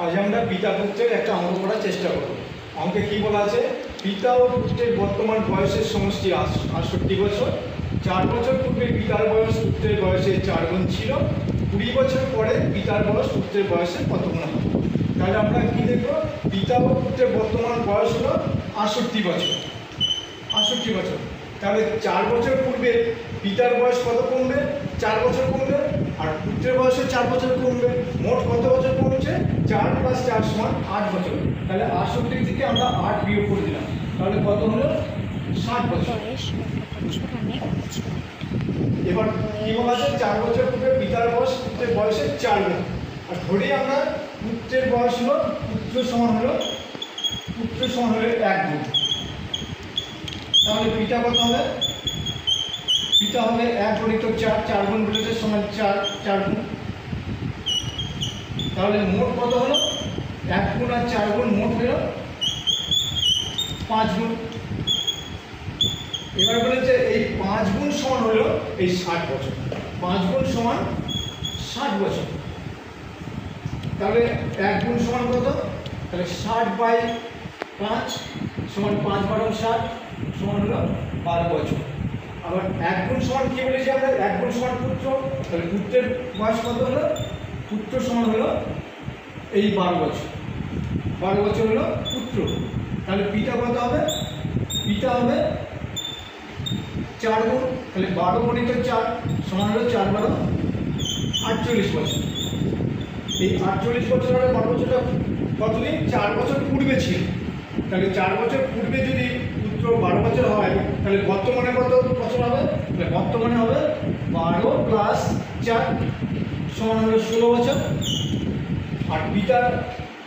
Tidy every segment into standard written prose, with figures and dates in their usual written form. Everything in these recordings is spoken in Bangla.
আজ আমরা পিতা পুত্রের একটা অঙ্ক করার চেষ্টা করব। অঙ্কে কি বলা আছে? পিতা ও পুত্রের বর্তমান বয়সের সমষ্টি ৬৮ বছর। ৪ বছর পূর্বে পিতার বয়স পুত্রের বয়সের ৪ গুণ ছিল। ২০ বছর পরে পিতার বয়স পুত্রের বয়সের কত গুণ হবে? তাহলে আমরা কি দেখব? পিতা ও পুত্রের বর্তমান বয়স হলো ৬৮ বছর। ৬৮ বছর। তাহলে ৪ বছর পূর্বে পিতার বয়স কত কমবে? ৪ বছর কমবে। আর পুত্রের বয়সে ৪ বছর কমবে। মোট কত বছর কমছে? ৪ + ৪ = ৮ বছর। তাহলে ৬৮ থেকে আমরা ৮ বিয়োগ করে দিলাম, তাহলে কত হলো? ৬০ বছর। এবার কি বলা আছে? ৪ বছর পূর্বে পিতার বয়স পুত্রের বয়সের ৪ গুণ। আর ধরি আমরা পুত্রের বয়স হলো পুত্র সমান হলো ১ গুণ। তাহলে পিতা কত হবে? পিতা হবে ১ × ৪, ৪ গুণ বলেছে সমান ৪ গুণ। তাহলে মোট কত হলো? ১ গুণ আর ৪ গুণ মোট হলো ৫ গুণ। এবার বলেছে এই ৫ গুণ সমান হলো এই ৬০ বছর। ৫ গুণ সমান ৬০ বছর। তাহলে ১ গুণ সমান কত? তাহলে ৬০/৫ সমান ৫ × ৬০ সমান হলো ১২ বছর। আবার ১ গুণ সমান কি বলেছি আমরা? ১ গুণ সমান পুত্র। তাহলে পুত্রের বয়স কত হলো? পুত্র সমান হলো এই ১২ বছর। ১২ বছর হলো পুত্র। তাহলে পিতা কত হবে? পিতা হবে ৪ গুণ। তাহলে ১২ × ৪ সমান হলো ৪ × ১২ = ৪৮ বছর। এই ৪৮ বছর আর ১২ বছরটা কতদিন? ৪ বছর পূর্বে ছিল। তাহলে ৪ বছর পূর্বে যদি পুত্র ১২ বছর হয়, তাহলে বর্তমানে কত বছর হবে? তাহলে বর্তমানে হবে ১২ + ৪ সমান হলো ১৬ বছর। আর পিতা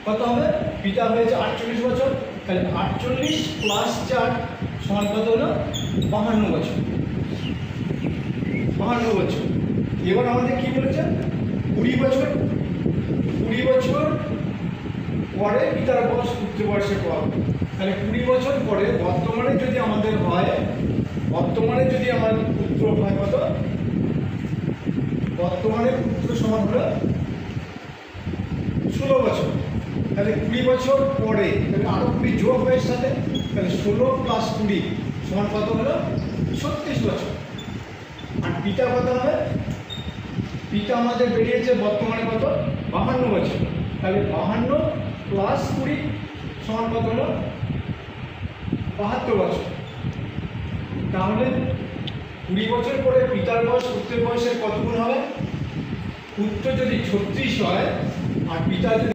কত হবে? পিতা হয়েছে ৪৮ বছর। তাহলে ৪৮ + ৪ সমান কত হলো? ৫২ বছর। ৫২ বছর। এবার আমাদের কি বলেছে? ২০ বছর পরে পিতার বয়স পুত্রের বয়সের কত? তাহলে ২০ বছর পরে বর্তমানে যদি আমাদের হয়, বর্তমানে যদি আমার পুত্র হয় কত? বর্তমানে পুত্র সমান হলো ১৬ বছর। তাহলে ২০ বছর পরে তাহলে আরো ২০ যোগ হয় সাথে, তাহলে ১৬ + ২০ সমান কত হলো? ৩৬ বছর। আর পিতা কত হবে? পিতা আমাদের বেরিয়েছে বর্তমানে কত? ৫২ বছর। তাহলে ৫২ + ২০ সমান কত হলো? ৭২ বছর। তাহলে ২০ বছর পরে পিতার বয়স পুত্রের বয়সের কত গুণ হবে? পুত্র যদি ৩৬ হয় আর পিতা যদি